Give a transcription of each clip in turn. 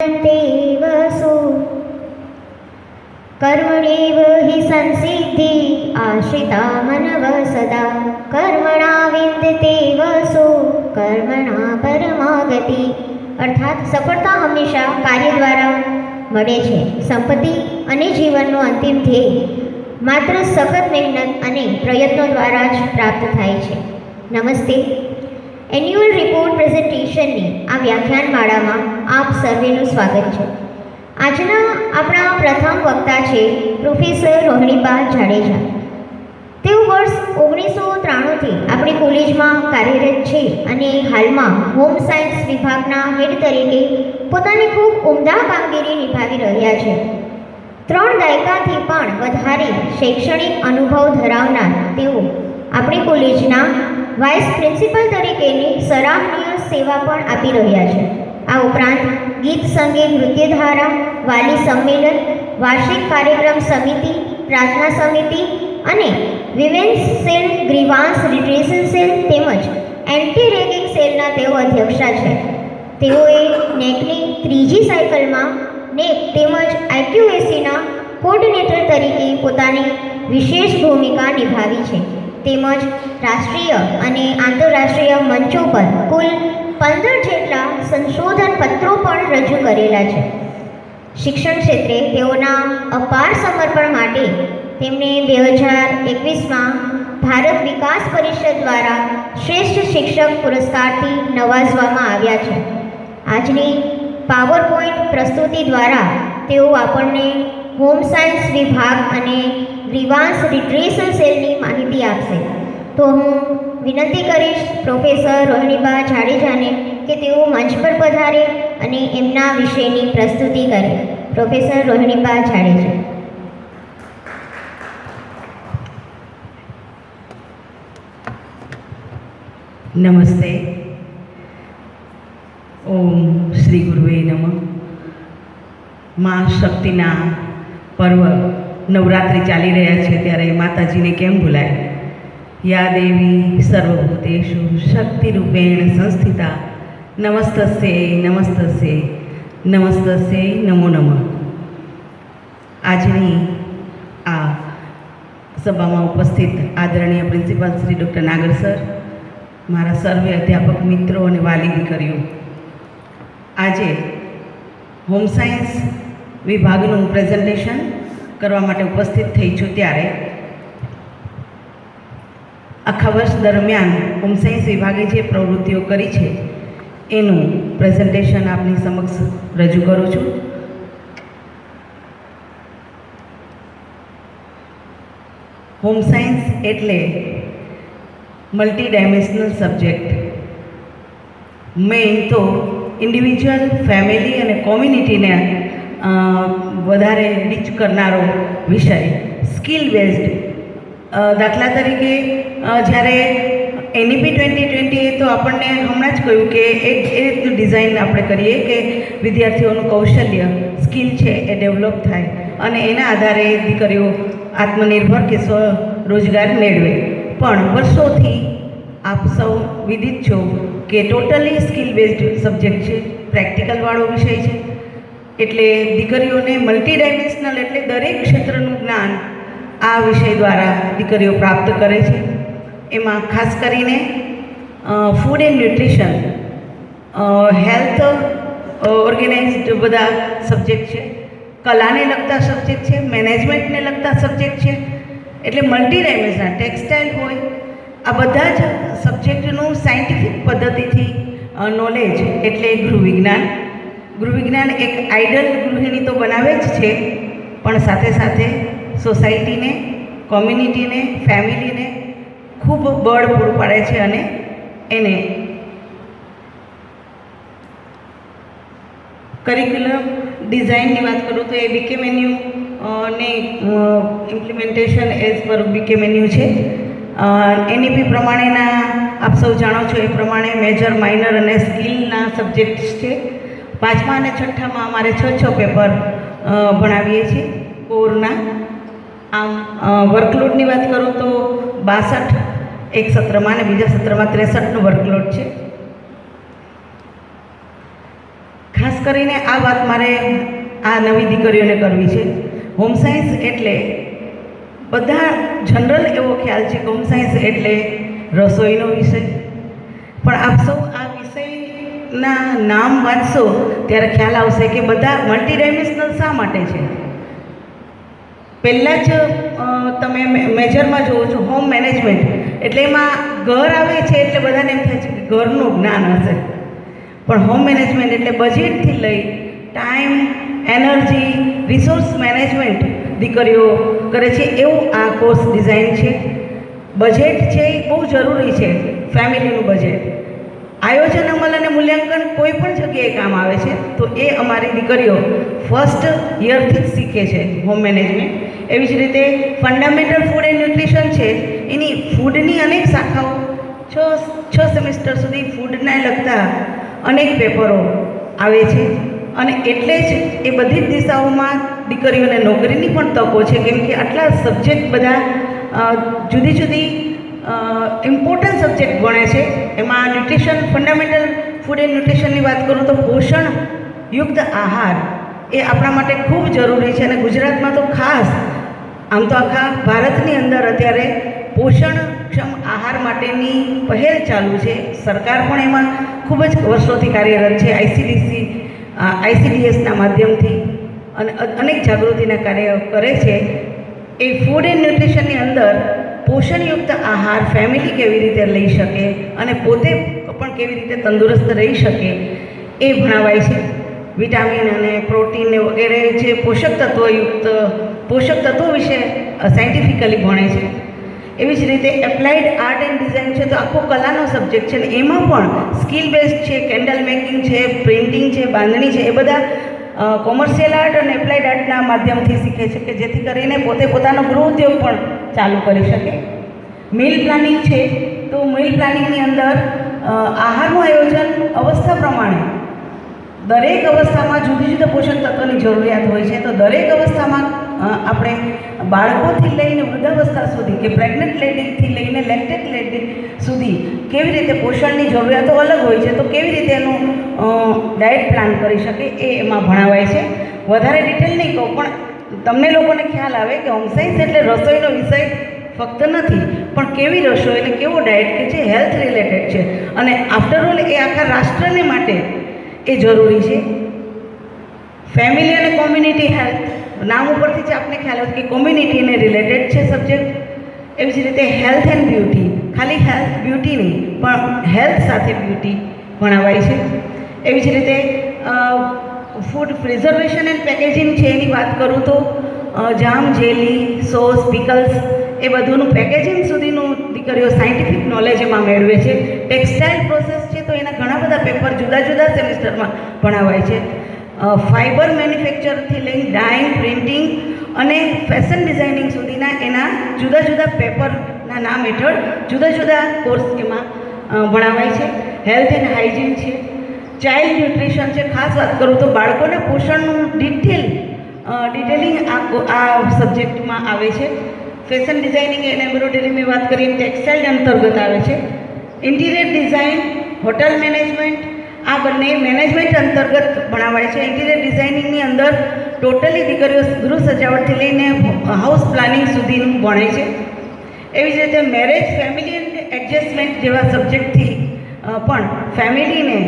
तेवसु कर्मणेव हि संसिद्धि आश्रिता मनव सदा कर्मणा विन्दते वसु कर्मणा परमागति। अर्थात सफलता हमेशा कार्य द्वारा મળે છે। સંપત્તિ અને જીવનનો અંતિમ ધ્યેય માત્ર સખત મહેનત અને પ્રયત્નો દ્વારા જ પ્રાપ્ત થાય છે। નમસ્તે। એન્યુઅલ રિપોર્ટ પ્રેઝન્ટેશનની આ વ્યાખ્યાનમાળામાં આપ સર્વેનું સ્વાગત છે। આજના આપણા પ્રથમ વક્તા છે પ્રોફેસર રોહિણીબા જાડેજા। તેઓ વર્ષ 1993થી આપણી કોલેજમાં કાર્યરત છે અને હાલમાં હોમ સાયન્સ વિભાગના હેડ તરીકે પોતાની ખૂબ ઉમદા કામગીરી નિભાવી રહ્યા છે। 3 દાયકાથી પણ વધારે શૈક્ષણિક અનુભવ ધરાવનાર તેઓ આપણી કોલેજના વાઇસ પ્રિન્સિપલ તરીકેની સરાહનીય સેવા પણ આપી રહ્યા છે। આ ઉપરાંત ગીત સંગીત નૃત્યધારા, વાલી સંમેલન, વાર્ષિક કાર્યક્રમ સમિતિ, પ્રાર્થના સમિતિ અને વિમેન્સ સેલ, ગ્રીવાન્સ રિટ્રેશન સેલ તેમજ એન્ટી રેગિંગ સેલના તેઓ અધ્યક્ષા છે। તેઓએ નેકની 3જી સાયકલમાં નેક તેમજ આઈક્યુએસીના કોર્ડિનેટર તરીકે પોતાની વિશેષ ભૂમિકા નિભાવી છે તેમજ રાષ્ટ્રીય અને આંતરરાષ્ટ્રીય મંચો પર કુલ 15 જેટલા સંશોધન પત્રો પણ રજૂ કરેલા છે। શિક્ષણ ક્ષેત્રે તેઓના અપાર સમર્પણ માટે તેમને 2021માં ભારત વિકાસ પરિષદ દ્વારા શ્રેષ્ઠ શિક્ષક પુરસ્કારથી નવાજવામાં આવ્યા છે। આજની પાવરપોઈન્ટ પ્રસ્તુતિ દ્વારા તેઓ આપણને હોમ સાયન્સ વિભાગ અને ગ્રીવાન્સ રિટ્રેશન સેલની માહિતી આપશે। તો હું વિનંતી કરીશ પ્રોફેસર રોહિણીબા જાડેજાને કે તેઓ મંચ પર પધારે અને એમના વિષયની પ્રસ્તુતિ કરે। પ્રોફેસર રોહિણીબા જાડેજા। નમસ્તે। ઓમ શ્રી ગુરુવે નમઃ। મા શક્તિના પર્વ નવરાત્રિ ચાલી રહ્યા છે ત્યારે માતાજીને કેમ ભૂલાય। યા દેવી સર્વભૂતેષુ શક્તિરૂપેણ સંસ્થિતા નમસ્તસ્યૈ નમસ્તસ્યૈ નમસ્તસ્યૈ નમો નમઃ। આજની આ સભામાં ઉપસ્થિત આદરણીય પ્રિન્સિપાલ શ્રી ડૉક્ટર નાગર સર, મારા સર્વે અધ્યાપક મિત્રો અને વાલી દીકરીઓ, આજે હોમ સાયન્સ વિભાગનું પ્રેઝન્ટેશન કરવા માટે ઉપસ્થિત થઈ છું ત્યારે આખા વર્ષ દરમિયાન હોમ સાયન્સ વિભાગે જે પ્રવૃત્તિઓ કરી છે એનું પ્રેઝન્ટેશન આપની સમક્ષ રજૂ કરું છું। હોમ સાયન્સ એટલે મલ્ટી ડાયમેન્શનલ સબ્જેક્ટ। મેઇન તો ઇન્ડિવિજ્યુઅલ, ફેમિલી અને કોમ્યુનિટીને વધારે રીચ કરનારો વિષય, સ્કિલ બેઝડ। દાખલા તરીકે જ્યારે એનઈપી 2020 તો આપણને હમણાં જ કહ્યું કે એ રીતનું ડિઝાઇન આપણે કરીએ કે વિદ્યાર્થીઓનું કૌશલ્ય, સ્કિલ છે એ ડેવલપ થાય અને એના આધારે દીકરીઓ આત્મનિર્ભર કે સ્વરોજગાર મેળવે। પણ વર્ષોથી આપ સૌ વિદિત છો કે ટોટલી સ્કિલ બેઝડ સબ્જેક્ટ છે, પ્રેક્ટિકલવાળો વિષય છે। એટલે દીકરીઓને મલ્ટી ડાયમેન્શનલ એટલે દરેક ક્ષેત્રનું જ્ઞાન આ વિષય દ્વારા દીકરીઓ પ્રાપ્ત કરે છે। એમાં ખાસ કરીને food and nutrition, health organised બધા સબ્જેક્ટ છે, કલાને લગતા સબ્જેક્ટ છે, મેનેજમેન્ટને લગતા સબ્જેક્ટ છે। એટલે મલ્ટી ડાયમેન્શનલ ટેક્સટાઇલ હોય, આ બધા જ સબ્જેક્ટનું સાયન્ટિફિક પદ્ધતિથી નોલેજ એટલે ગૃહવિજ્ઞાન। ગૃહવિજ્ઞાન એક આઇડલ ગૃહિણી તો બનાવે જ છે, પણ સાથે સાથે સોસાયટીને, કોમ્યુનિટીને, ફેમિલીને ખૂબ બળ પૂરું પાડે છે અને એને કરિક્યુલમ ડિઝાઇનની વાત કરું તો એ બીકેએમએનયુ ને ઇમ્પ્લિમેન્ટેશન એઝ પર બીકેએમએનયુ છે। એનઈપી પ્રમાણેના આપ સૌ જાણો છો એ પ્રમાણે મેજર, માઇનર અને સ્કિલના સબ્જેક્ટ્સ છે। 5મા અને 6ઠામાં અમારે 6 પેપર ભણાવીએ છીએ કોરના। આમ વર્કલોડની વાત કરું તો 62 એક સત્રમાં અને બીજા સત્રમાં 63નું વર્કલોડ છે। ખાસ કરીને આ વાત મારે આ નવી દીકરીઓને કરવી છે. હોમ સાયન્સ એટલે બધા જનરલ એવો ખ્યાલ છે કે હોમ સાયન્સ એટલે રસોઈનો વિષય, પણ આપ સૌ આ વિષયના નામ વાંચશો ત્યારે ખ્યાલ આવશે કે બધા મલ્ટીડાયમેન્શનલ શા માટે છે. પહેલાં જ તમે મેજરમાં જુઓ છો હોમ મેનેજમેન્ટ એટલે એમાં ઘર આવે છે એટલે બધાને એમ થાય છે કે ઘરનું જ્ઞાન હશે, પણ હોમ મેનેજમેન્ટ એટલે બજેટથી લઈ ટાઈમ, એનર્જી, રિસોર્સ મેનેજમેન્ટ દીકરીઓ કરે છે એવું આ કોર્સ ડિઝાઇન છે. બજેટ છે એ બહુ જરૂરી છે, ફેમિલીનું બજેટ. આયોજન, અમલ અને મૂલ્યાંકન કોઈ પણ જગ્યાએ કામ આવે છે, તો એ અમારી દીકરીઓ ફર્સ્ટ યરથી જ શીખે છે હોમ મેનેજમેન્ટ. એવી જ રીતે ફંડામેન્ટલ ફૂડ એન્ડ ન્યુટ્રિશન છે, એની ફૂડની અનેક શાખાઓ, છ સેમિસ્ટર સુધી ફૂડને લગતા અનેક પેપરો આવે છે, અને એટલે જ એ બધી જ દિશાઓમાં દીકરીઓને નોકરીની પણ તકો છે, કેમ કે આટલા સબ્જેક્ટ બધા જુદી જુદી ઇમ્પોર્ટન્ટ સબ્જેક્ટ ભણે છે. એમાં ન્યુટ્રિશન, ફંડામેન્ટલ ફૂડ એન્ડ ન્યુટ્રિશનની વાત કરું તો પોષણયુક્ત આહાર એ આપણા માટે ખૂબ જરૂરી છે, અને ગુજરાતમાં તો ખાસ, આમ તો આખા ભારતની અંદર અત્યારે પોષણક્ષમ આહાર માટેની પહેલ ચાલુ છે. સરકાર પણ એમાં ખૂબ જ વર્ષોથી કાર્યરત છે, ICDSના માધ્યમથી અને અનેક જાગૃતિના કાર્ય કરે છે. એ ફૂડ એન્ડ ન્યુટ્રિશનની અંદર પોષણયુક્ત આહાર ફેમિલી કેવી રીતે લઈ શકે અને પોતે પણ કેવી રીતે તંદુરસ્ત રહી શકે એ ભણાવાય છે. વિટામિન અને પ્રોટીન વગેરે જે પોષક તત્વો વિશે સાયન્ટિફિકલી ભણે છે. એવી જ રીતે એપ્લાઇડ આર્ટ એન્ડ ડિઝાઇન છે, તો આખો કલાનો સબ્જેક્ટ છે, ને એમાં પણ સ્કિલ બેઝડ છે, કેન્ડલ મેકિંગ છે, પ્રિન્ટિંગ છે, બાંધણી છે, એ બધા કોમર્શિયલ આર્ટ અને એપ્લાઇડ આર્ટના માધ્યમથી શીખે છે, કે જેથી કરીને પોતે પોતાનો ગૃહ ઉદ્યોગ પણ ચાલુ કરી શકે. મીલ પ્લાનિંગ છે, તો મીલ પ્લાનિંગની અંદર આહારનું આયોજન અવસ્થા પ્રમાણે, દરેક અવસ્થામાં જુદી જુદી પોષક તત્વોની જરૂરિયાત હોય છે, તો દરેક અવસ્થામાં આપણે બાળકોથી લઈને વૃદ્ધાવસ્થા સુધી, કે પ્રેગ્નન્ટ લેડીથી લઈને લેક્ટેટ લેડી સુધી કેવી રીતે પોષણની જરૂરિયાતો અલગ હોય છે, તો કેવી રીતે એનું ડાયટ પ્લાન કરી શકે એ એમાં ભણાવાય છે. વધારે ડિટેલ નહીં કહું, પણ તમને લોકોને ખ્યાલ આવે કે હોમ સાયન્સ એટલે રસોઈનો વિષય ફક્ત નથી, પણ કેવી રસોઈ અને કેવો ડાયટ કે જે હેલ્થ રિલેટેડ છે, અને આફ્ટરઓલ એ આખા રાષ્ટ્રને માટે એ જરૂરી છે. ફેમિલી અને કોમ્યુનિટી હેલ્થ, નામ ઉપરથી જ આપને ખ્યાલ આવે કે કોમ્યુનિટીને રિલેટેડ છે સબ્જેક્ટ. એવી જ રીતે હેલ્થ એન્ડ બ્યુટી, ખાલી હેલ્થ બ્યુટી નહીં પણ હેલ્થ સાથે બ્યુટી ભણાવાય છે. એવી જ રીતે ફૂડ પ્રિઝર્વેશન એન્ડ પેકેજિંગ છે, એની વાત કરું તો જામ, જેલી, સોસ, પિકલ્સ એ બધુંનું પેકેજિંગ સુધીનું દીકરીઓ સાયન્ટિફિક નોલેજ એમાં મેળવે છે. ટેક્સટાઇલ પ્રોસેસ છે, તો એના ઘણા બધા પેપર જુદા જુદા સેમિસ્ટરમાં ભણાવાય છે. ફાઇબર મેન્યુફેક્ચરથી લઈને ડાઇંગ, પ્રિન્ટિંગ અને ફેશન ડિઝાઇનિંગ સુધીના એના જુદા જુદા પેપરના નામ હેઠળ જુદા જુદા કોર્સ એમાં ભણાવાય છે. હેલ્થ એન્ડ હાઇજીન છે, ચાઇલ્ડ ન્યુટ્રિશન છે, ખાસ વાત કરું તો બાળકોના પોષણનું ડિટેલિંગ આ સબ્જેક્ટમાં આવે છે. ફેશન ડિઝાઇનિંગ અને એમ્બ્રોઇડરીની વાત કરીએ ટેક્સટાઇલ અંતર્ગત આવે છે. ઇન્ટિરિયર ડિઝાઇન, હોટલ મેનેજમેન્ટ, આ બંને મેનેજમેન્ટ અંતર્ગત ભણાવાય છે. ઇન્ટિરિયર ડિઝાઇનિંગની અંદર ટોટલી દીકરીઓ ગૃહ સજાવટથી લઈને હાઉસ પ્લાનિંગ સુધીનું ભણે છે. એવી જ રીતે મેરેજ, ફેમિલી એન્ડ એડજસ્ટમેન્ટ જેવા સબ્જેક્ટથી પણ ફેમિલીને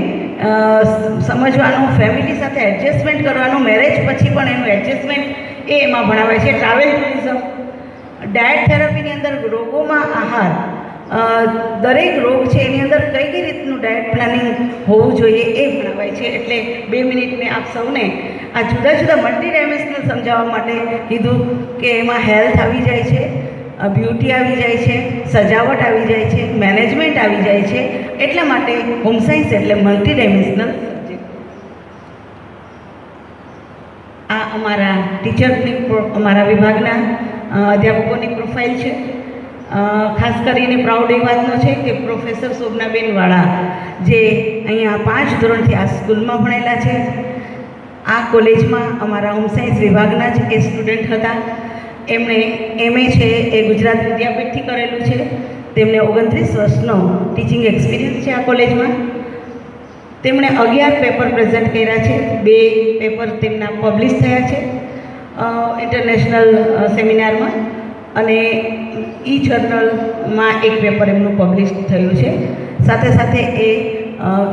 સમજવાનું, ફેમિલી સાથે એડજસ્ટમેન્ટ કરવાનું, મેરેજ પછી પણ એનું એડજસ્ટમેન્ટ એ એમાં ભણાવાય છે. ટ્રાવેલ ટુરિઝમ, ડાયટ થેરાપીની અંદર રોગોમાં આહાર, દરેક રોગ છે એની અંદર કઈ કઈ રીતનું ડાયટ પ્લાનિંગ હોવું જોઈએ એ ભણાવાય છે. એટલે 2 મિનિટ મેં આપ સૌને આ જુદા જુદા મલ્ટી ડાયમેન્શનલ સમજાવવા માટે કીધું કે એમાં હેલ્થ આવી જાય છે, બ્યુટી આવી જાય છે, સજાવટ આવી જાય છે, મેનેજમેન્ટ આવી જાય છે. એટલા માટે હોમ સાયન્સ એટલે મલ્ટી ડાયમેન્શનલ સબ્જેક્ટ. આ અમારા ટીચરની, અમારા વિભાગના અધ્યાપકોની પ્રોફાઇલ છે. ખાસ કરીને પ્રાઉડ એ વાતનો છે કે પ્રોફેસર શોભનાબેન વાળા, જે અહીંયા 5 ધોરણથી આ સ્કૂલમાં ભણેલા છે, આ કોલેજમાં અમારા હોમ સાયન્સ વિભાગના જ એ સ્ટુડન્ટ હતા. એમણે MA છે એ ગુજરાત વિદ્યાપીઠથી કરેલું છે. તેમને 29 વર્ષનો ટીચિંગ એક્સપિરિયન્સ છે આ કોલેજમાં. તેમણે 11 પેપર પ્રેઝન્ટ કર્યા છે. 2 પેપર તેમના પબ્લિશ થયા છે ઇન્ટરનેશનલ સેમિનારમાં, અને જર્નલમાં 1 પેપર એમનું પબ્લિશ થયું છે. સાથે સાથે એ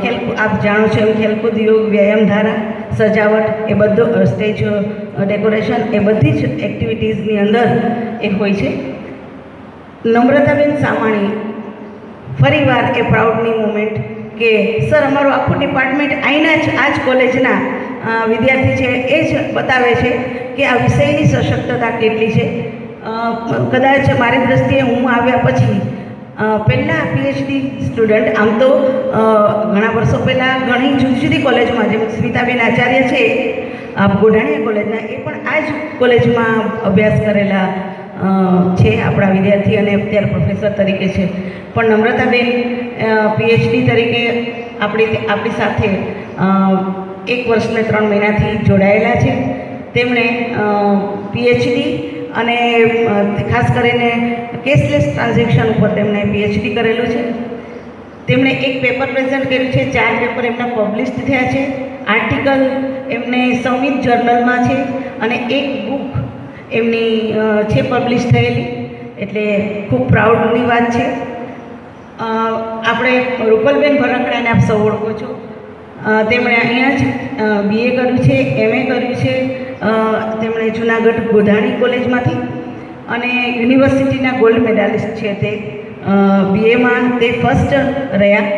ખેલકૂદ, આપ જાણો છો એમ, ખેલકૂદ, યોગ, વ્યાયામ ધારા, સજાવટ, એ બધું સ્ટેજ ડેકોરેશન, એ બધી જ એક્ટિવિટીઝની અંદર એ હોય છે. નમ્રતાબેન સામાણી ફરીવાર એ પ્રાઉડની મોમેન્ટ કે સર અમારું આખું ડિપાર્ટમેન્ટ આ જ કોલેજના વિદ્યાર્થી છે, એ જ બતાવે છે કે આ વિષયની સશક્તતા કેટલી છે. કદાચ મારી દ્રષ્ટિએ હું આવ્યા પછી પહેલાં પીએચડી સ્ટુડન્ટ, આમ તો ઘણા વર્ષો પહેલાં ઘણી જુદી જુદી કોલેજમાં, જેમ સ્મિતાબેન આચાર્ય છે ગોઢાણીયા કોલેજના, એ પણ આ જ કોલેજમાં અભ્યાસ કરેલા છે આપણા વિદ્યાર્થી, અને અત્યારે પ્રોફેસર તરીકે છે. પણ નમ્રતાબેન પીએચડી તરીકે આપણી સાથે 1 વર્ષ ને 3 મહિનાથી જોડાયેલા છે. તેમણે પીએચડી અને ખાસ કરીને કેશલેસ ટ્રાન્ઝેક્શન ઉપર તેમણે પીએચડી કરેલું છે. તેમણે 1 પેપર પ્રેઝન્ટ કર્યું છે, 4 પેપર એમના પબ્લિશ થયા છે, આર્ટિકલ એમને સંમિત જર્નલમાં છે, અને 1 બુક એમની છે પબ્લિશ થયેલી, એટલે ખૂબ પ્રાઉડની વાત છે. આપણે રૂપલબેન ભરકડાને આપ સૌ ઓળખો છો. તેમણે અહીંયા જ BA કર્યું છે, MA કર્યું છે. તેમણે જુનાગઢ ગોધાણી કોલેજમાંથી, અને યુનિવર્સિટીના ગોલ્ડ મેડાલિસ્ટ છે. તે BAમાં તે ફર્સ્ટ રહ્યા,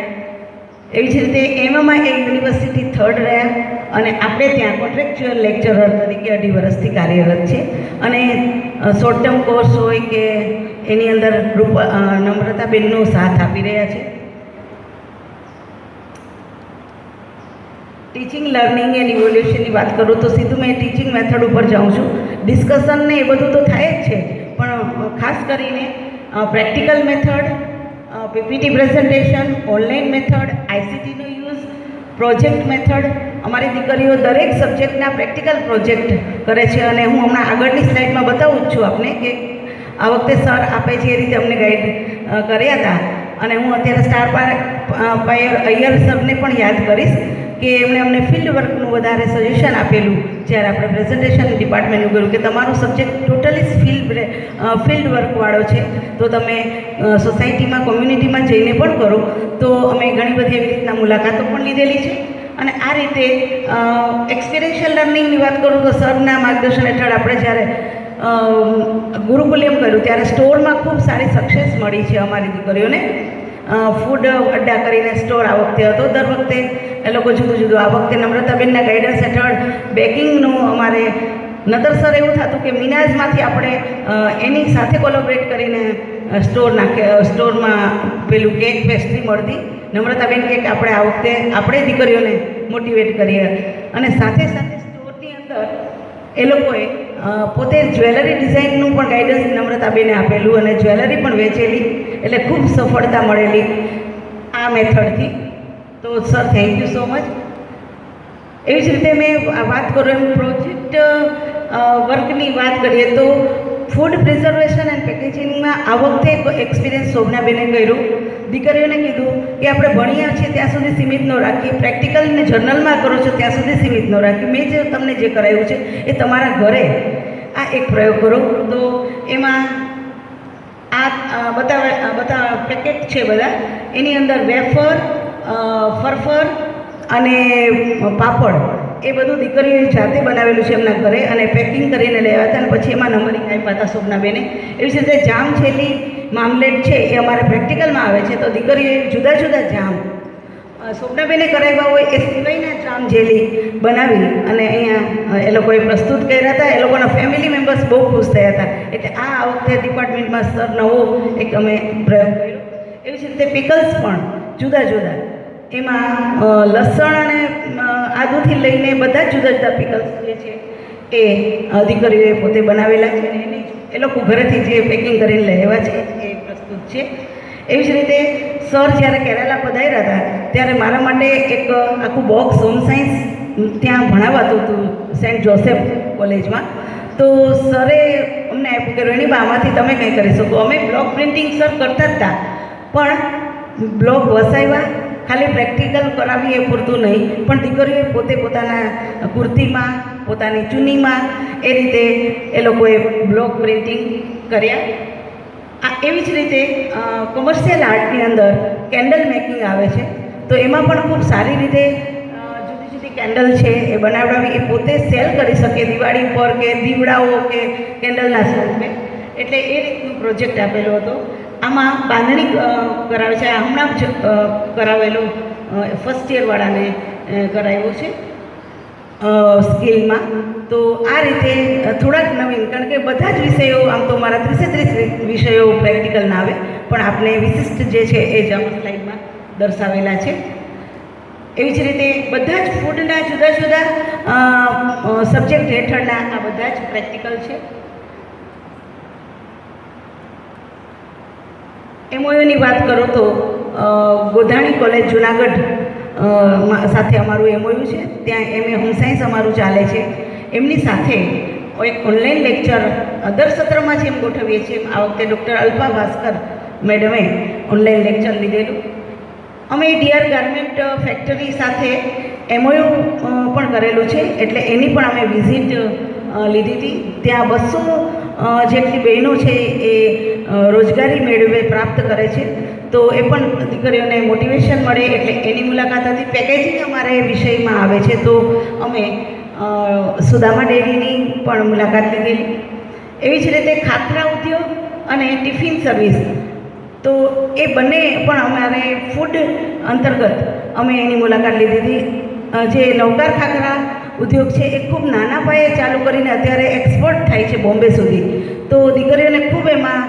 એવી જ રીતે એમાં એ યુનિવર્સિટી 3rd રહ્યા, અને આપણે ત્યાં કોન્ટ્રાક્ચ્યુઅલ લેક્ચરર તરીકે 2.5 વર્ષથી કાર્યરત છે. અને શોર્ટ ટર્મ કોર્સ હોય કે એની અંદર નમ્રતાબેનનો સાથ આપી રહ્યા છે. ટીચિંગ, લર્નિંગ એન્ડ ઇવોલ્યુશનની વાત કરું તો સીધું મેં ટીચિંગ મેથડ ઉપર જાઉં છું. ડિસ્કશન ને એ બધું તો થાય જ છે, પણ ખાસ કરીને practical method, PPT presentation, online method, આઈસીટીનો યુઝ, પ્રોજેક્ટ મેથડ. અમારી દીકરીઓ દરેક સબ્જેક્ટના પ્રેક્ટિકલ પ્રોજેક્ટ કરે છે, અને હું હમણાં આગળની સ્લાઇડમાં બતાવું જ છું આપને કે આ વખતે સર આપે છે એ રીતે અમને ગાઈડ કર્યા હતા. અને હું અત્યારે સ્ટાર પાયર અય્યર સરને પણ યાદ કરીશ કે એમણે અમને ફિલ્ડ વર્કનું વધારે સજેશન આપેલું જ્યારે આપણે પ્રેઝન્ટેશન ડિપાર્ટમેન્ટનું કર્યું, કે તમારો સબ્જેક્ટ ટોટલી ફિલ્ડ વર્કવાળો છે, તો તમે સોસાયટીમાં, કોમ્યુનિટીમાં જઈને પણ કરો. તો અમે ઘણી બધી એવી રીતના મુલાકાતો પણ લીધેલી છે. અને આ રીતે એક્સપિરિયન્શિયલ લર્નિંગની વાત કરું તો સરના માર્ગદર્શન હેઠળ આપણે જ્યારે ગુરુકુલ્યમ કર્યું ત્યારે સ્ટોરમાં ખૂબ સારી સક્સેસ મળી છે અમારી દીકરીઓને. ફૂડ અડ્ડા કરીને સ્ટોર આ વખતે હતો. દર વખતે એ લોકો જુદું જુદું, આ વખતે નમ્રતાબેનના ગાઈડન્સ હેઠળ બેકિંગનું અમારે નતર સર એવું થતું કે મિનાઝમાંથી આપણે એની સાથે કોલોબરેટ કરીને સ્ટોરમાં પેલું કેક પેસ્ટ્રી મળતી. નમ્રતાબેન કે આપણે આ વખતે આપણે દીકરીઓને મોટિવેટ કરીએ, અને સાથે સાથે સ્ટોરની અંદર એ લોકોએ પોતે જ્વેલરી ડિઝાઇનનું પણ ગાઈડન્સ નમ્રતાબેને આપેલું, અને જ્વેલરી પણ વેચેલી, એટલે ખૂબ સફળતા મળેલી આ મેથડથી. તો sir thank you so much. એવી જ રીતે મેં વાત કરું એમ પ્રોજેક્ટ વર્કની વાત કરીએ તો ફૂડ પ્રિઝર્વેશન એન્ડ પેકેજિંગમાં આ વખતે એક્સપિરિયન્સ શોભનાબેને કર્યું. દીકરીઓને કીધું કે આપણે ભણ્યા છીએ ત્યાં સુધી સીમિત ન રાખીએ, પ્રેક્ટિકલને જર્નલમાં કરો છો ત્યાં સુધી સીમિત ન રાખીએ. મેં જે તમને જે કરાવ્યું છે એ તમારા ઘરે આ એક પ્રયોગ કરો. તો એમાં આ બધા પેકેટ છે બધા, એની અંદર વેફર, ફરફર અને પાપડ, એ બધું દીકરીઓએ જાતે બનાવેલું છે એમના ઘરે, અને પેકિંગ કરીને લેવા હતા, અને પછી એમાં નંબરિંગ આપ્યા હતા શોભનાબેને. એવી જ રીતે જામ છેલ્લી મામલેટ છે એ અમારે પ્રેક્ટિકલમાં આવે છે, તો દીકરીઓએ જુદા જુદા જામ શોભનાબેને કરાવ્યા હોય એ સિવાયના જામ જેલી બનાવી અને અહીંયા એ લોકોએ પ્રસ્તુત કર્યા હતા. એ લોકોના ફેમિલી મેમ્બર્સ બહુ ખુશ થયા હતા. એટલે આ વખતે ડિપાર્ટમેન્ટમાં સર નવો એક અમે પ્રયોગ કર્યો. એવી જ રીતે પિકલ્સ પણ જુદા જુદા, એમાં લસણ અને આદુથી લઈને બધા જ જુદા જુદા પિકલ્સ જે છે એ દીકરીઓએ પોતે બનાવેલા છે, અને એની એ લોકો ઘરેથી જે પેકિંગ કરીને લેવા છે એ પ્રસ્તુત છે. એવી જ રીતે સર જ્યારે કેરાલા પધાર્યા હતા ત્યારે મારા માટે એક આખું બોક્સ હોમ સાયન્સ ત્યાં ભણાવાતું હતું સેન્ટ જોસેફ કોલેજમાં. તો સરે અમને આપ્યું કે રોહિણીબા આમાંથી તમે કંઈ કરી શકો. અમે બ્લોક પ્રિન્ટિંગ સર કરતા જ હતા, પણ બ્લોક વસાવ્યા, ખાલી પ્રેક્ટિકલ કરાવીએ એ પૂરતું નહીં, પણ દીકરીઓએ પોતે પોતાના કુર્તીમાં, પોતાની ચૂનીમાં એ રીતે એ લોકોએ બ્લોક પ્રિન્ટિંગ કર્યા. એવી જ રીતે કોમર્શિયલ આર્ટની અંદર કેન્ડલ મેકિંગ આવે છે, તો એમાં પણ ખૂબ સારી રીતે જુદી જુદી કેન્ડલ છે એ બનાવડાવી એ પોતે સેલ કરી શકે દિવાળી પર કે દીવડાઓ કે કેન્ડલના સ્વરૂપે. એટલે એ રીતનું પ્રોજેક્ટ આપેલો હતો. આમાં બાંધણી કરાવે છે, આ હમણાં જ કરાવેલું ફર્સ્ટ યરવાળાને કરાવ્યું છે સ્કિલમાં. તો આ રીતે થોડાક નવીન, કારણ કે બધા જ વિષયો આમ તો મારા 30 વિષયો પ્રેક્ટિકલના આવે, પણ આપણે વિશિષ્ટ જે છે એ જ આમાં સ્લાઇડમાં દર્શાવેલા છે. એવી જ રીતે બધા જ ફૂડના જુદા જુદા સબ્જેક્ટ હેઠળના આ બધા જ પ્રેક્ટિકલ છે. એમઓયુની વાત કરું તો ગોધાણી કોલેજ જુનાગઢ સાથે અમારું એમઓયુ છે. ત્યાં એમએ હોમ સાયન્સ અમારું ચાલે છે. એમની સાથે એક ઓનલાઈન લેક્ચર દર સત્રમાં જેમ ગોઠવીએ છીએ આ વખતે ડૉક્ટર અલ્પા ભાસ્કર મેડમે ઓનલાઈન લેક્ચર લીધેલું. અમે ડીઆર ગાર્મેન્ટ ફેક્ટરી સાથે એમઓયુ પણ કરેલું છે, એટલે એની પણ અમે વિઝિટ લીધી હતી. ત્યાં 200 જેટલી બહેનો છે એ રોજગારી મેળવે પ્રાપ્ત કરે છે, તો એ પણ દીકરીઓને મોટિવેશન મળે એટલે એની મુલાકાત હતી. પેકેજિંગ અમારે વિષયમાં આવે છે, તો અમે સુદામા ડેરીની પણ મુલાકાત લીધેલી. એવી જ રીતે ખાખરા ઉદ્યોગ અને ટિફિન સર્વિસ, તો એ બંને પણ અમારે ફૂડ અંતર્ગત અમે એની મુલાકાત લીધી હતી. જે નવકાર ખાખરા ઉદ્યોગ છે એ ખૂબ નાના પાયે ચાલુ કરીને અત્યારે એક્સપોર્ટ થાય છે બોમ્બે સુધી. તો દીકરીઓને ખૂબ એમાં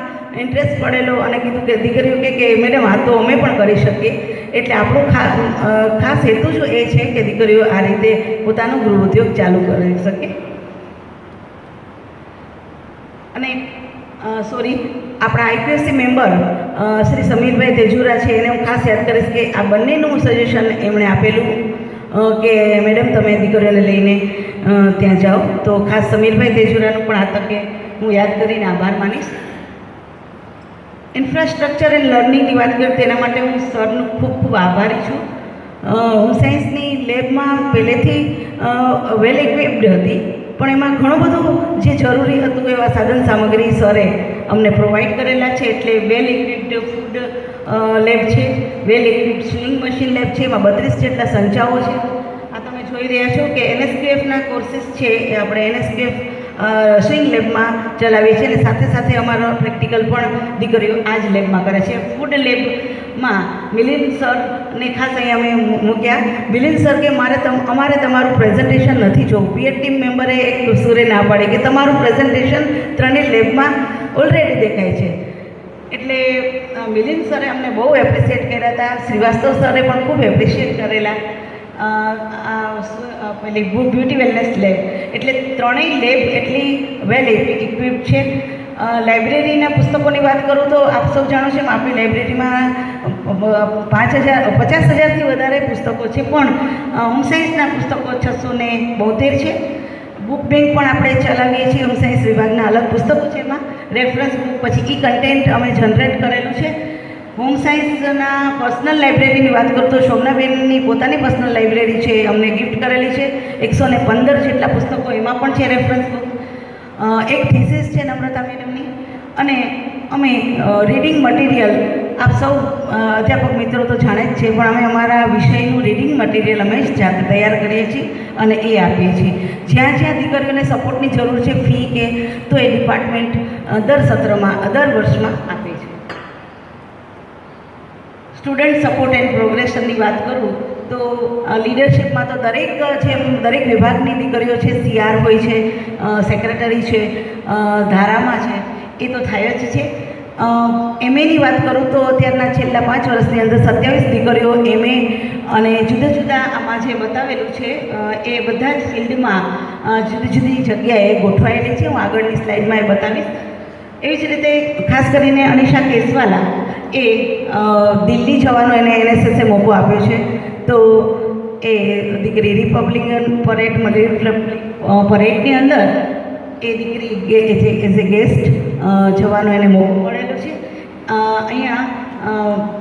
ઇન્ટરેસ્ટ પડેલો અને કીધું કે દીકરીઓ કે મેડમ આ તો અમે પણ કરી શકીએ. એટલે આપણું ખાસ હેતુ જ એ છે કે દીકરીઓ આ રીતે પોતાનો ગૃહ ઉદ્યોગ ચાલુ કરી શકે. અને આપણા આઈપીએસસી મેમ્બર શ્રી સમીરભાઈ તેજુરા છે, એને હું ખાસ યાદ કરીશ કે આ બંનેનું સજેશન એમણે આપેલું કે મેડમ તમે દીકરીઓને લઈને ત્યાં જાઓ. તો ખાસ સમીરભાઈ તેજુરાનું પણ આ તકે હું યાદ કરીને આભાર માનીશ. ઇન્ફ્રાસ્ટ્રક્ચર એન્ડ લર્નિંગની વાત કરીએ તેના માટે હું સરનું ખૂબ ખૂબ આભારી છું. હોમ સાયન્સની લેબમાં પહેલેથી વેલ ઇક્વિપ્ડ હતી, પણ એમાં ઘણું બધું જે જરૂરી હતું એવા સાધન સામગ્રી સરે અમને પ્રોવાઈડ કરેલા છે. એટલે વેલ ઇક્વિપ્ડ ફૂડ લેબ છે, વેલ ઇક્વિપ્ડ સ્વિંગ મશીન લેબ છે, એમાં 32 જેટલા સંચાઓ છે. આ તમે જોઈ રહ્યા છો કે એનએસકેએફના કોર્સીસ છે એ આપણે એનએસકેએફ સ્વિંગ લેબમાં ચલાવીએ છીએ, અને સાથે સાથે અમારા પ્રેક્ટિકલ પણ દીકરીઓ આ જ લેબમાં કરે છે. ફૂડ લેબમાં મિલિંદ સરને ખાસ અહીંયા અમે મૂક્યા. મિલિંદ સર કે અમારે તમારું પ્રેઝન્ટેશન નથી જોવું. પીએડ ટીમ મેમ્બરે એક સુરે ના પાડી કે તમારું પ્રેઝન્ટેશન ત્રણેય લેબમાં ઓલરેડી દેખાય છે. એટલે મિલિંદ સરે અમને બહુ એપ્રિશિએટ કર્યા હતા. શ્રીવાસ્તવ સરે પણ ખૂબ એપ્રિશિએટ કરેલા. પેલી બ્યુટી વેલનેસ લેબ, એટલે ત્રણેય લેબ એટલી વેલ ઇક્વિપ્ડ છે. લાઇબ્રેરીના પુસ્તકોની વાત કરું તો આપ સૌ જાણો છો આપણી લાઇબ્રેરીમાં 50,000થી વધારે પુસ્તકો છે, પણ હોમ સાયન્સના પુસ્તકો 672 છે. બુક બેંક પણ આપણે ચલાવીએ છીએ. હોમ સાયન્સ વિભાગના અલગ પુસ્તકો છે, એમાં રેફરન્સ બુક, પછી ઈ કન્ટેન્ટ અમે જનરેટ કરેલું છે. હોમ સાયન્સના પર્સનલ લાઇબ્રેરીની વાત કરું તો શોભનાબેનની પોતાની પર્સનલ લાઇબ્રેરી છે, અમને ગિફ્ટ કરેલી છે. 115 જેટલા પુસ્તકો એમાં પણ છે રેફરન્સ બુક. એક થીસીસ છે નમ્રતા મેડમની. અને અમે રીડિંગ મટીરિયલ, આપ સૌ અધ્યાપક મિત્રો તો જાણે જ છે, પણ અમે અમારા વિષયનું રીડિંગ મટીરિયલ અમે જ જાતે તૈયાર કરીએ છીએ અને એ આપીએ છીએ. જ્યાં જ્યાં દીકરીઓને સપોર્ટની જરૂર છે, ફી કે, તો એ ડિપાર્ટમેન્ટ દર વર્ષમાં આપે છે. સ્ટુડન્ટ સપોર્ટ એન્ડ પ્રોગ્રેશનની વાત કરું તો લીડરશિપમાં તો દરેક વિભાગની દીકરીઓ છે. સીઆર હોય છે, સેક્રેટરી છે, ધારામાં છે, એ તો થાય જ છે. એમએની વાત કરું તો અત્યારના છેલ્લા 5 વર્ષની અંદર 27 દીકરીઓ એમએ અને જુદા જુદા આમાં જે બતાવેલું છે એ બધા જ ફિલ્ડમાં જુદી જુદી જગ્યાએ ગોઠવાયેલી છે. હું આગળની સ્લાઇડમાં એ બતાવીશ. એવી જ રીતે ખાસ કરીને અનિશા કેસવાલા એ દિલ્હી જવાનો એને એનએસએસે મોકો આપ્યો છે. તો એ દીકરી રિપબ્લિકન પરેડની અંદર એ દીકરી એઝ એ ગેસ્ટ જવાનો એને મોકો મળેલો છે. અહીંયા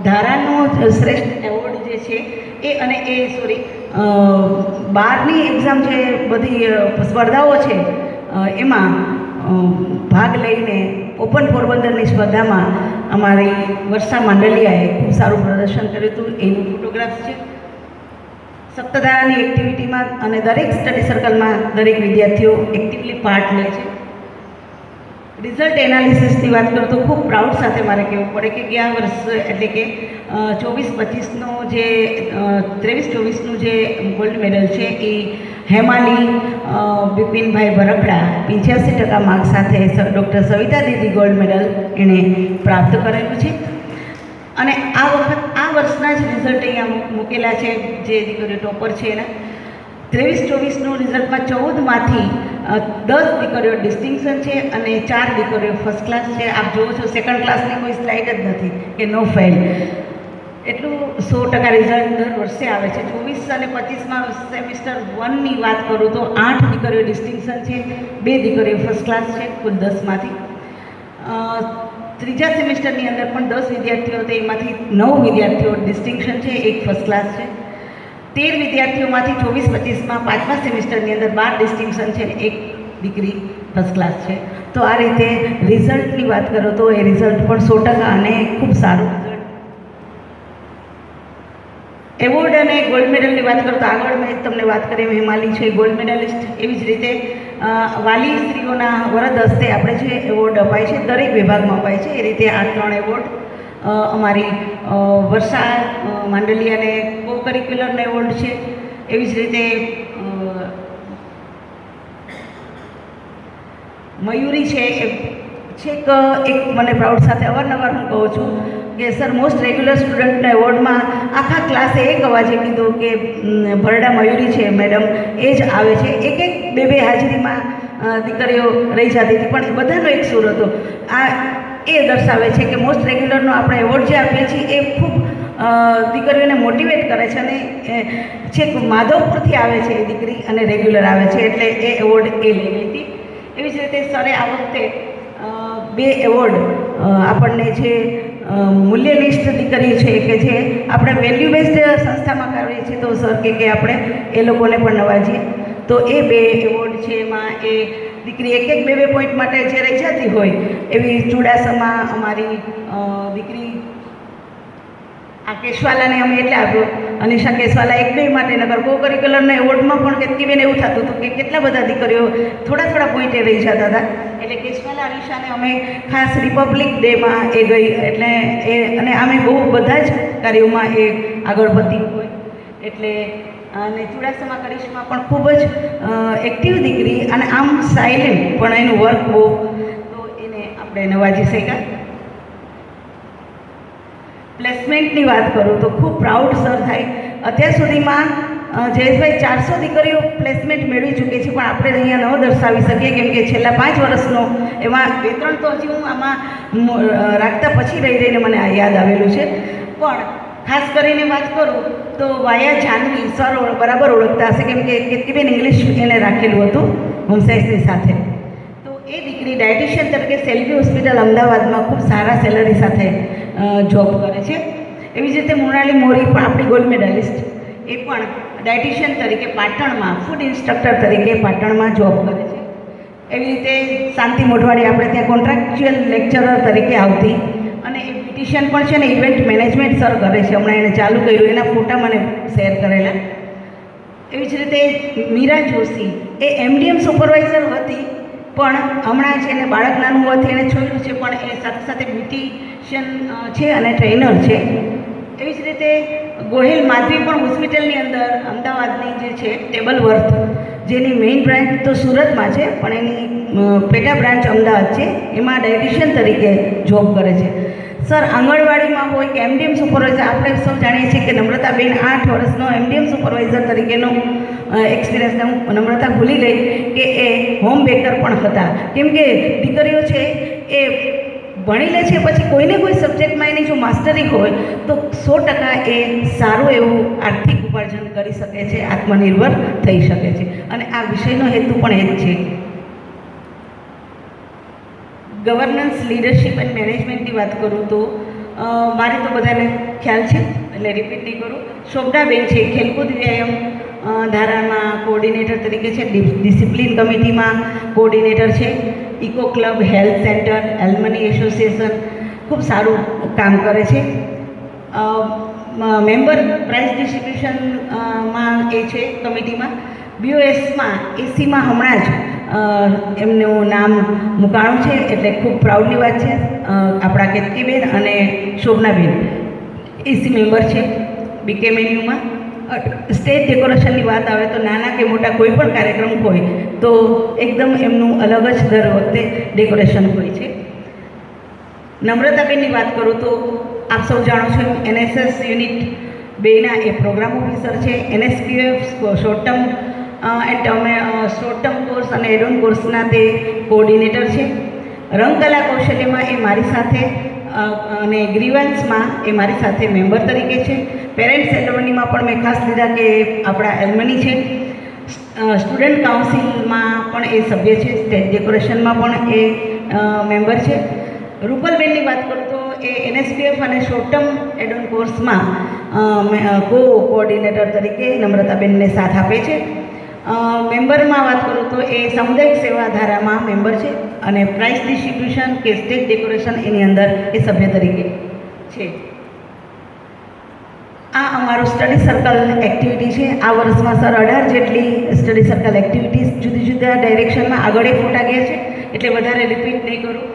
ધારાનો શ્રેષ્ઠ એવોર્ડ જે છે એ અને એ બારની એક્ઝામ જે બધી સ્પર્ધાઓ છે એમાં ભાગ લઈને ઓપન પોરબંદરની સ્પર્ધામાં અમારી વર્ષા માંડલિયાએ ખૂબ સારું પ્રદર્શન કર્યું હતું. એનું ફોટોગ્રાફ્સ છે. સપ્તધારાની એક્ટિવિટીમાં અને દરેક સ્ટડી સર્કલમાં દરેક વિદ્યાર્થીઓ એક્ટિવલી પાર્ટ લે છે. રિઝલ્ટ એનાલિસિસની વાત કરું તો ખૂબ પ્રાઉડ સાથે મારે કહેવું પડે કે ગયા વર્ષ એટલે કે 24-25નો જે 23-24નું જે ગોલ્ડ મેડલ છે એ હેમાલી બિપિનભાઈ ભરકડા 85% માર્ક સાથે ડૉક્ટર સવિતા દીદી ગોલ્ડ મેડલ એણે પ્રાપ્ત કરેલું છે. અને આ વર્ષના જ રિઝલ્ટ અહીંયા મૂકેલા છે. જે દીકરીઓ ટોપર છે એના 23-24નું રિઝલ્ટમાં 14માંથી 10 દીકરીઓ ડિસ્ટિંક્શન છે અને 4 દીકરીઓ ફર્સ્ટ ક્લાસ છે. આપ જુઓ છો સેકન્ડ ક્લાસની કોઈ સ્લાઇડ જ નથી કે નો ફેલ. એટલું 100% રિઝલ્ટ દર વર્ષે આવે છે. 24 અને 25માં સેમિસ્ટર 1ની વાત કરું તો 8 દીકરીઓ ડિસ્ટિંક્શન છે, 2 દીકરીઓ ફર્સ્ટ ક્લાસ છે કુલ 10માંથી. ત્રીજા સેમિસ્ટરની અંદર પણ 10 વિદ્યાર્થીઓ હતા, એમાંથી 9 વિદ્યાર્થીઓ ડિસ્ટિંક્શન છે, 1 ફર્સ્ટ ક્લાસ છે. 13 વિદ્યાર્થીઓમાંથી 24-25માં 5મા સેમિસ્ટરની અંદર 12 ડિસ્ટિંક્શન છે અને 1 દીકરી ફર્સ્ટ ક્લાસ છે. તો આ રીતે રિઝલ્ટની વાત કરો તો એ રિઝલ્ટ પણ 100% અને ખૂબ સારું રિઝલ્ટ. એવોર્ડ અને ગોલ્ડ મેડલની વાત કરું તો આગળ મેં તમને વાત કરી હિમાલી છે ગોલ્ડ મેડલિસ્ટ. એવી જ રીતે વાલી સ્ત્રીઓના વરદ હસ્તે આપણે જે એવોર્ડ અપાય છે દરેક વિભાગમાં અપાય છે. એ રીતે આ 3 એવોર્ડ અમારી વર્ષા માંડલિયાને કો કરિક્યુલરનો એવોર્ડ છે. એવી જ રીતે મયુરી છે એ છેક એક મને પ્રાઉડ સાથે અવારનવાર હું કહું છું કે સર મોસ્ટ રેગ્યુલર સ્ટુડન્ટના એવોર્ડમાં આખા ક્લાસે એક અવાજે કીધું કે ભરડા મયુરી છે મેડમ એ જ આવે છે. એક 2 હાજરીમાં દીકરીઓ રહી જતી હતી પણ બધાનો એક સૂર હતો. આ એ દર્શાવે છે કે મોસ્ટ રેગ્યુલરનો આપણે એવોર્ડ જે આપીએ છીએ એ ખૂબ દીકરીઓને મોટિવેટ કરે છે અને છેક માધવપુરથી આવે છે એ દીકરી અને રેગ્યુલર આવે છે એટલે એ એવોર્ડ એ લઈ ગઈ હતી. એવી જ રીતે સરે આ વખતે 2 એવોર્ડ આપણને જે મૂલ્ય લિસ્ટ દીકરી છે કે જે આપણે વેલ્યુ બેઝડ સંસ્થામાં કરીએ છીએ તો સર કે આપણે એ લોકોને પણ નવાજીએ. તો એ 2 એવોર્ડ છે એમાં એ દીકરી 1-2 પોઈન્ટ માટે જે રહી જતી હોય એવી ચુડાસમા અમારી દીકરી આ કેશવાલાને અમે એટલે આપ્યો અનિશા કેશવાલા 1-2 માટે નગર કો કરિક્યુલરના એવોર્ડમાં પણ કેતકીબેન એવું થતું હતું કે કેટલા બધા દીકરીઓ થોડા પોઈન્ટે રહી જતા હતા એટલે કેશવાલા અનિશાને અમે ખાસ રિપબ્લિક ડેમાં એ ગઈ એટલે એ અને અમે બહુ બધા જ કાર્યોમાં એ આગળ વધી હોય એટલે અને ચુડાસમા કરિશ્મા પણ ખૂબ જ એક્ટિવ દીકરી અને આમ સાયલેન્ટ પણ એનું વર્ક બહુ તો એને આપણે નવાજી શક્યા. પ્લેસમેન્ટની વાત કરું તો ખૂબ પ્રાઉડ સર થાય. અત્યાર સુધીમાં જયેશભાઈ 400 દીકરીઓ પ્લેસમેન્ટ મેળવી ચૂકી છે પણ આપણે અહીંયા ન દર્શાવી શકીએ કેમ કે છેલ્લા 5 વર્ષનો એમાં 2-3 તો હજી હું આમાં રાખતા પછી રહીને મને આ યાદ આવેલું છે. પણ ખાસ કરીને વાત કરું તો વાયા જાનવી સર બરાબર ઓળખતા હશે કેમ કે કેતકીબેન ઇંગ્લિશ એને રાખેલું હતું હોમ સાયન્સની સાથે. તો એ દીકરી ડાયટિશિયન તરીકે સેલ્વી હોસ્પિટલ અમદાવાદમાં ખૂબ સારા સેલરી સાથે જોબ કરે છે. એવી જ રીતે મૃણાલી મોરી પણ આપણી ગોલ્ડ મેડલિસ્ટ એ પણ ડાયટિશિયન તરીકે પાટણમાં ફૂડ ઇન્સ્ટ્રક્ટર તરીકે પાટણમાં જોબ કરે છે. એવી રીતે શાંતિ મોઢવાડી આપણે ત્યાં કોન્ટ્રાક્ચ્યુઅલ લેક્ચરર તરીકે આવતી અને એ બ્યુટિશિયન પણ છે ને ઇવેન્ટ મેનેજમેન્ટ સર કરે છે. હમણાં એને ચાલુ કર્યું એના ફોટા મને શેર કરેલા. એવી જ રીતે મીરા જોશી એ MDM સુપરવાઇઝર હતી પણ હમણાં જ એને બાળક નાનું હોવાથી એને છોડ્યું છે પણ એ સાથે સાથે બ્યુટિશિયન છે અને ટ્રેનર છે. એવી જ રીતે ગોહિલ માધવી પણ હોસ્પિટલની અંદર અમદાવાદની જે છે ટેબલ વર્થ જેની મેઇન બ્રાન્ચ તો સુરતમાં છે પણ એની પેટા બ્રાન્ચ અમદાવાદ છે એમાં ડાયટિશિયન તરીકે જોબ કરે છે. સર આંગણવાડીમાં હોય કે MDM સુપરવાઇઝર આપણે સૌ જાણીએ છીએ કે નમ્રતાબેન 8 વર્ષનો MDM સુપરવાઇઝર તરીકેનો એક્સપિરિયન્સને હું નમ્રતા ભૂલી ગઈ કે એ હોમ બેકર પણ હતા કેમ કે દીકરીઓ છે એ ભણી લે છે પછી કોઈને કોઈ સબ્જેક્ટમાં એની જો માસ્ટરી હોય તો 100% એ સારું એવું આર્થિક ઉપાર્જન કરી શકે છે, આત્મનિર્ભર થઈ શકે છે અને આ વિષયનો હેતુ પણ એ જ છે. ગવર્નન્સ લીડરશિપ એન્ડ મેનેજમેન્ટની વાત કરું તો મારે તો બધાને ખ્યાલ છે એટલે રિપીટ નહીં કરું. શોભનાબેન છે, ખેલકૂદ વ્યાયામ ધારામાં કોઓર્ડિનેટર તરીકે છે, ડિસિપ્લિન કમિટીમાં કોઓર્ડિનેટર છે, eco club, health centre, alumni association ખૂબ સારું કામ કરે છે. મેમ્બર પ્રાઇઝ ડિસ્ટ્રીબ્યુશનમાં એ છે કમિટીમાં. BOSમાં એસીમાં હમણાં જ એમનું નામ મુકાણું છે એટલે ખૂબ પ્રાઉડની વાત છે. આપણા કેતકીબેન અને શોભનાબેન એસી મેમ્બર છે. BKMNUમાં સ્ટેજ ડેકોરેશનની વાત આવે તો નાના કે મોટા કોઈ પણ કાર્યક્રમ હોય તો એકદમ એમનું અલગ જ દર વખતે ડેકોરેશન હોય છે. નમ્રતાબેનની વાત કરું તો આપ સૌ જાણો છો NSS યુનિટ 2ના એ પ્રોગ્રામ ઓફિસર છે. NSQF શોર્ટ ટર્મ કોર્સ અને એડોન કોર્સના તે કોઓર્ડિનેટર છે. રંગકલા કૌશલ્યમાં એ મારી સાથે અને ગ્રીવન્સમાં એ મારી સાથે મેમ્બર તરીકે છે. પેરેન્ટ્સ એલોમનીમાં પણ મેં ખાસ લીધા કે આપણા એલ્મની છે. સ્ટુડન્ટ કાઉન્સિલમાં પણ એ સભ્ય છે. સ્ટેજ ડેકોરેશનમાં પણ એ મેમ્બર છે. રૂપલબેનની વાત કરું તો એ NSPF અને શોર્ટ ટર્મ એડોન કોર્સમાં કોઓર્ડિનેટર તરીકે નમ્રતાબેનને સાથ આપે છે. મેમ્બરમાં વાત કરું તો એ સામુદાયિક સેવા ધારામાં મેમ્બર છે અને પ્રાઇઝ ડિસ્ટ્રીબ્યુશન કે સ્ટેજ ડેકોરેશન એની અંદર એ સભ્ય તરીકે છે. આ અમારું સ્ટડી સર્કલ એક્ટિવિટી છે. આ વર્ષમાં સર 18 જેટલી સ્ટડી સર્કલ એક્ટિવિટીઝ જુદી જુદા ડાયરેક્શનમાં આગળ ફોટા ગયા છે એટલે વધારે રિપીટ નહીં કરું.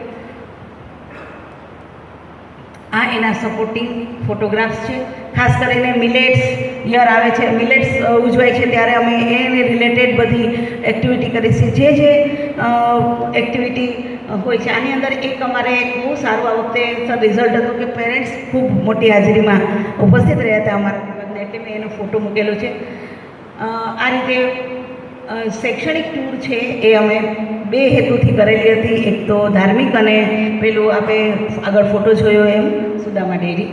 આ એના સપોર્ટિંગ ફોટોગ્રાફ્સ છે. ખાસ કરીને મિલેટ્સ યર આવે છે, મિલેટ્સ ઉજવાય છે ત્યારે અમે એને રિલેટેડ બધી એક્ટિવિટી કરીએ છીએ. જે એક્ટિવિટી હોય છે આની અંદર એક અમારે બહુ સારું આ વખતે સર રિઝલ્ટ હતું કે પેરેન્ટ્સ ખૂબ મોટી હાજરીમાં ઉપસ્થિત રહ્યા હતા અમારા વિભાગને એટલે મેં એનો ફોટો મૂકેલો છે. આ રીતે શૈક્ષણિક ટૂર છે એ અમે 2 હેતુથી કરેલી હતી. એક તો ધાર્મિક અને પેલું આપણે આગળ ફોટો જોયો એમ સુદામા ડેરી.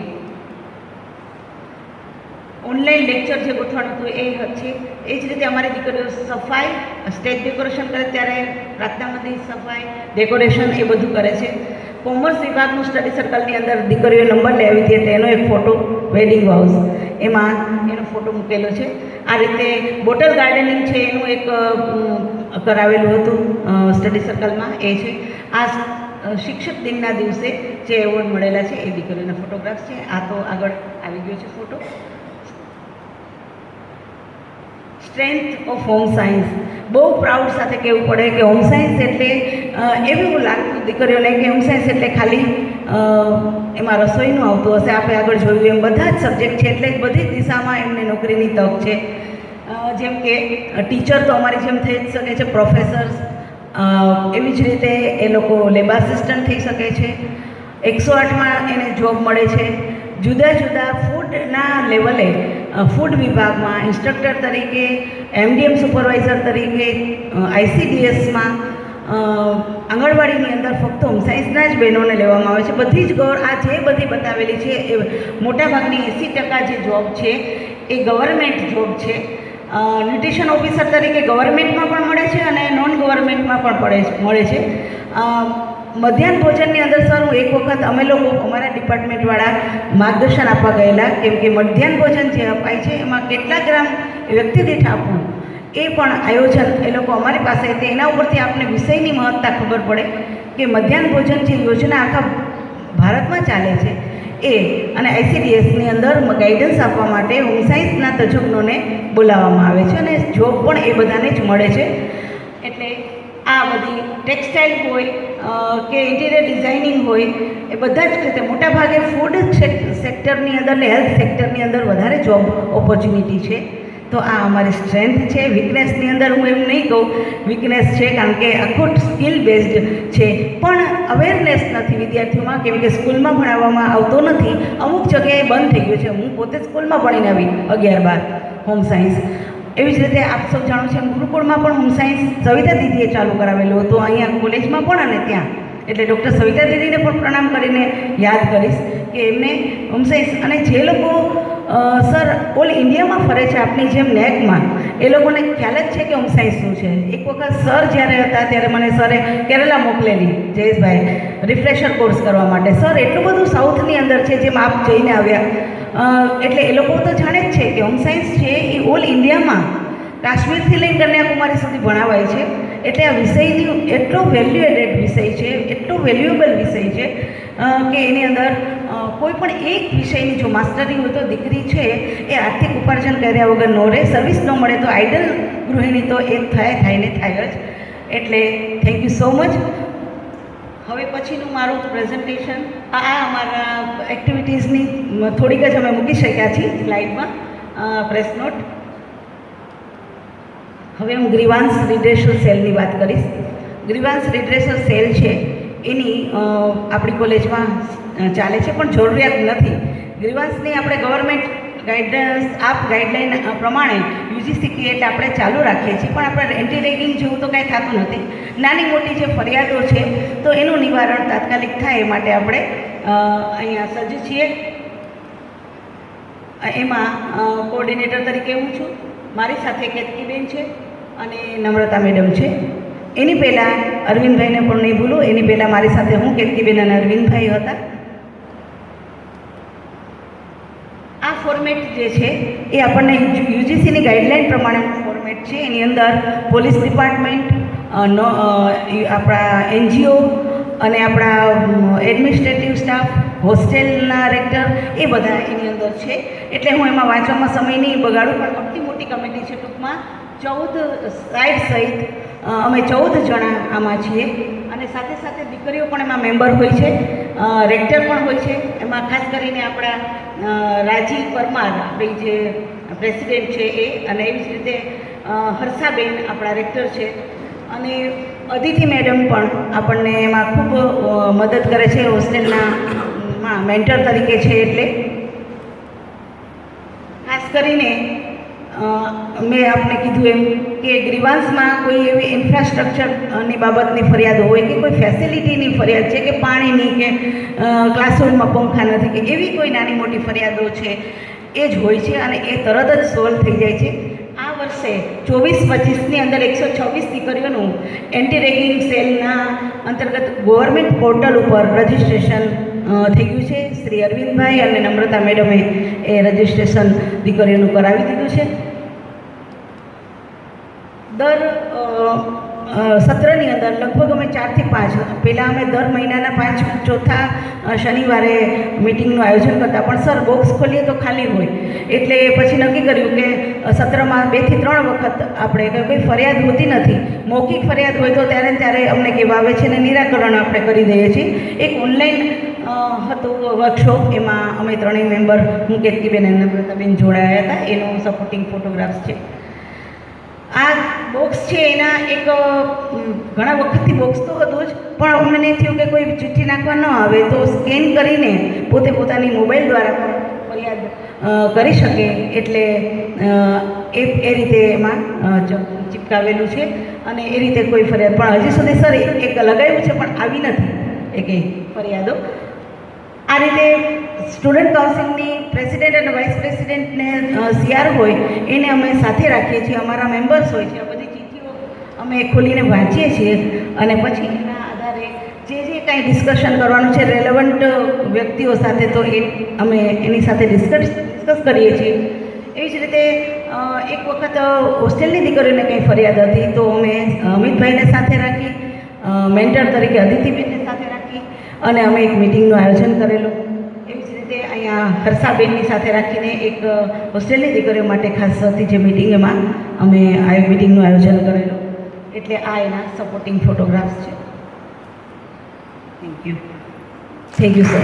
ઓનલાઈન લેક્ચર જે ગોઠવાનું હતું એ છે. એ જ રીતે અમારી દીકરીઓ સફાઈ, સ્ટેજ ડેકોરેશન કરે ત્યારે પ્રાર્થના મંદિર સફાઈ, ડેકોરેશન એ બધું કરે છે. કોમર્સ વિભાગનું સ્ટડી સર્કલની અંદર દીકરીઓ નંબર લઈ આવી હતી એટલે એનો એક ફોટો વેડિંગ હાઉસ એમાં એનો ફોટો મૂકેલો છે. આ રીતે બોટલ ગાર્ડનિંગ છે એનું એક કરાવેલું હતું સ્ટડી સર્કલમાં એ છે. આ શિક્ષક દિનના દિવસે જે એવોર્ડ મળેલા છે એ દીકરીઓના ફોટોગ્રાફ્સ છે. આ તો આગળ આવી ગયો છે photo. Strength of home science બહુ પ્રાઉડ સાથે કહેવું પડે કે હોમ સાયન્સ એટલે એવું લાગતું દીકરીઓને કે હોમ સાયન્સ એટલે ખાલી એમાં રસોઈનું આવતું હશે. આપણે આગળ જોયું એમ બધા જ સબ્જેક્ટ છે એટલે બધી જ દિશામાં એમને નોકરીની તક છે. જેમ કે ટીચર તો અમારી જેમ થઈ જ શકે છે, પ્રોફેસર્સ એવી જ રીતે એ લોકો લેબ આસિસ્ટન્ટ થઈ શકે છે. 108માં એને જોબ મળે છે. જુદા જુદા ફૂડના લેવલે ફૂડ વિભાગમાં ઇન્સ્ટ્રક્ટર તરીકે, MDM સુપરવાઇઝર તરીકે, ICDSમાં આંગણવાડીની અંદર ફક્ત હોમ સાયન્સના જ બહેનોને લેવામાં આવે છે. બધી જ આ જે બધી બતાવેલી છે એ મોટાભાગની 80% જે જોબ છે એ ગવર્મેન્ટ જોબ છે. ન્યુટ્રિશન ઓફિસર તરીકે ગવર્મેન્ટમાં પણ મળે છે અને નોન ગવર્મેન્ટમાં પણ મળે છે. મધ્યાહન ભોજનની અંદર સર હું એક વખત અમે લોકો અમારા ડિપાર્ટમેન્ટવાળા માર્ગદર્શન આપવા ગયેલા કેમ કે મધ્યાહન ભોજન જે અપાય છે એમાં કેટલા ગ્રામ વ્યક્તિ દીઠ આપવું એ પણ આયોજન એ લોકો અમારી પાસે હતી. એના ઉપરથી આપને વિષયની મહત્તા ખબર પડે કે મધ્યાહન ભોજન જે યોજના આખા ભારતમાં ચાલે છે એ અને ICDSની અંદર ગાઈડન્સ આપવા માટે હોમ સાયન્સના તજજ્ઞોને બોલાવવામાં આવે છે અને જોબ પણ એ બધાને જ મળે છે. એટલે આ બધી ટેક્સટાઇલ હોય કે ઇન્ટિરિયર ડિઝાઇનિંગ હોય એ બધા જ રીતે મોટાભાગે ફૂડ સેક્ટરની અંદર ને હેલ્થ સેક્ટરની અંદર વધારે જોબ ઓપોર્ચ્યુનિટી છે. તો આ અમારી સ્ટ્રેન્થ છે. વીકનેસની અંદર હું એમ નહીં કહું વીકનેસ છે કારણ કે આખું સ્કિલ બેઝડ છે પણ અવેરનેસ નથી વિદ્યાર્થીઓમાં કેમ કે સ્કૂલમાં ભણાવવામાં આવતો નથી. અમુક જગ્યાએ બંધ થઈ ગયું છે. હું પોતે સ્કૂલમાં ભણીને આવી 11-12 હોમ સાયન્સ. એવી જ રીતે આપ સૌ જાણો છો ગુરુકુળમાં પણ હોમ સાયન્સ સવિતા દીદીએ ચાલુ કરાવેલું હતું અહીંયા કોલેજમાં પણ અને ત્યાં. એટલે ડૉક્ટર સવિતા દીદીને પણ પ્રણામ કરીને યાદ કરીશ કે એમને હોમ સાયન્સ અને જે લોકો સર ઓલ ઇન્ડિયામાં ફરે છે આપણી જેમ નેકમાં એ લોકોને ખ્યાલ જ છે કે હોમ સાયન્સ શું છે. એક વખત સર જ્યારે હતા ત્યારે મને સરે કેરલા મોકલેલી જયેશભાઈ રિફ્રેશર કોર્સ કરવા માટે. સર એટલું બધું સાઉથની અંદર છે જેમ આપ જઈને આવ્યા, એટલે એ લોકો તો જાણે જ છે કે હોમ સાયન્સ છે એ ઓલ ઇન્ડિયામાં કાશ્મીરથી લઈને કન્યાકુમારી સુધી ભણાવાય છે. એટલે આ વિષયની એટલો વેલ્યુએડેડ વિષય છે, એટલો વેલ્યુએબલ વિષય છે કે એની અંદર કોઈ પણ એક વિષયની જો માસ્ટરી હોય તો દીકરી છે એ આર્થિક ઉપાર્જન કર્યા વગર ન રહે. સર્વિસ ન મળે તો આઈડલ ગૃહિણી તો એ થાય ને થાય જ. એટલે થેન્ક યુ સો મચ. હવે પછીનું મારું પ્રેઝન્ટેશન આ અમારા એક્ટિવિટીઝની થોડીક જ અમે મૂકી શક્યા છીએ સ્લાઇડમાં પ્રેસ નોટ. હવે હું ગ્રીવાન્સ રિડ્રેસલ સેલની વાત કરીશ. ગ્રીવાન્સ રિડ્રેસલ સેલ છે એની આપણી કોલેજમાં ચાલે છે પણ જરૂરિયાત નથી. ગ્રીવાન્સની આપણે ગવર્મેન્ટ ગાઈડલાઈન પ્રમાણે યુજીસી એટલે આપણે ચાલુ રાખીએ છીએ, પણ આપણે એન્ટી રેગિંગ જેવું તો કાંઈ થતું નથી. નાની મોટી જે ફરિયાદો છે તો એનું નિવારણ તાત્કાલિક થાય એ માટે આપણે અહીંયા સજ્જ છીએ. એમાં કોઓર્ડિનેટર તરીકે હું છું, મારી સાથે કેતકીબેન છે અને નમ્રતા મેડમ છે. એની પહેલાં અરવિંદભાઈને પણ નહીં ભૂલું, એની પહેલાં મારી સાથે હું કેતકીબેન અને અરવિંદભાઈ હતા. આ ફોર્મેટ જે છે એ આપણને યુજીસીની ગાઈડલાઇન પ્રમાણેનું ફોર્મેટ છે. એની અંદર પોલીસ ડિપાર્ટમેન્ટ, આપણા NGO અને આપણા એડમિનિસ્ટ્રેટિવ સ્ટાફ, હોસ્ટેલના રેક્ટર એ બધા એની અંદર છે. એટલે હું એમાં વાંચવામાં સમય નહીં બગાડું, પણ આટલી મોટી કમિટી છે. ટૂંકમાં 14 સાઇડ સહિત અમે 14 જણા આમાં છીએ અને સાથે સાથે દીકરીઓ પણ એમાં મેમ્બર હોય છે, રેક્ટર પણ હોય છે. એમાં ખાસ કરીને આપણા રાજી પરમાર આપણી જે પ્રેસિડેન્ટ છે એ, અને એવી જ રીતે હર્ષાબેન આપણા રેક્ટર છે, અને અદિતિ મેડમ પણ આપણને એમાં ખૂબ મદદ કરે છે હોસ્ટેલના મેન્ટર તરીકે છે. એટલે ખાસ કરીને મેં આપને કીધું એમ કે ગ્રીવાન્સમાં કોઈ એવી ઇન્ફ્રાસ્ટ્રક્ચરની બાબતની ફરિયાદ હોય કે કોઈ ફેસિલિટીની ફરિયાદ છે કે પાણીની કે ક્લાસરૂમમાં પંખા નથી કે એવી કોઈ નાની મોટી ફરિયાદો છે એ જ હોય છે અને એ તરત જ સોલ્વ થઈ જાય છે. આ વર્ષે 24-25ની અંદર 126 દીકરીઓનું એન્ટી રેગિંગ સેલના અંતર્ગત ગવર્મેન્ટ પોર્ટલ ઉપર રજિસ્ટ્રેશન થઈ ગયું છે. શ્રી અરવિંદભાઈ અને નમ્રતા મેડમે એ રજિસ્ટ્રેશન દીકરીઓનું કરાવી દીધું છે. દર સત્રની અંદર લગભગ અમે 4 થી 5, પહેલાં અમે દર મહિનાના ચોથા શનિવારે મિટિંગનું આયોજન કરતા, પણ સર બોક્સ ખોલીએ તો ખાલી હોય એટલે પછી નક્કી કર્યું કે સત્રમાં 2 થી 3 વખત આપણે કોઈ ફરિયાદ હોતી નથી, મૌખિક ફરિયાદ હોય તો ત્યારે ત્યારે અમને કહેવા આવે છે અને નિરાકરણ આપણે કરી દઈએ છીએ. એક ઓનલાઈન હતું વર્કશોપ, એમાં અમે 3 મેમ્બર, હું કેતકીબેન અને નમ્રતાબેન જોડાયા હતા. એનો સપોર્ટિંગ ફોટોગ્રાફ્સ છે. આ બોક્સ છે એના એક ઘણા વખતથી બોક્સ તો હતું જ, પણ અમને થયું કે કોઈ ચિઠ્ઠી નાખવા ન આવે તો સ્કેન કરીને પોતે પોતાની મોબાઈલ દ્વારા ફરિયાદ કરી શકે, એટલે એ રીતે એમાં ચિપકાવેલું છે અને એ રીતે કોઈ ફરિયાદ પણ હજી સુધી સર એક લગાવ્યું છે પણ આવી નથી એ કંઈ ફરિયાદો. આ રીતે સ્ટુડન્ટ કાઉન્સિલની પ્રેસિડેન્ટ અને વાઇસ પ્રેસિડેન્ટને CR હોય એને અમે સાથે રાખીએ છીએ, અમારા મેમ્બર્સ હોય છે. આ બધી ચિઠ્ઠીઓ અમે ખોલીને વાંચીએ છીએ અને પછી એના આધારે જે કાંઈ ડિસ્કશન કરવાનું છે રેલેવન્ટ વ્યક્તિઓ સાથે તો એ અમે એની સાથે ડિસ્કસ કરીએ છીએ. એવી જ રીતે એક વખત હોસ્ટેલની દીકરીઓને કંઈ ફરિયાદ હતી તો અમે અમિતભાઈને સાથે રાખી, મેન્ટર તરીકે અદિતિબેનને સાથે રાખી અને અમે એક મિટિંગનું આયોજન કરેલું. એવી જ રીતે અહીંયા હર્ષાબેનની સાથે રાખીને એક હોસ્ટેલની દીકરીઓ માટે ખાસ હતી જે મિટિંગ, એમાં અમે આ મિટિંગનું આયોજન કરેલું. એટલે આ એના સપોર્ટિંગ ફોટોગ્રાફ્સ છે. Thank you sir.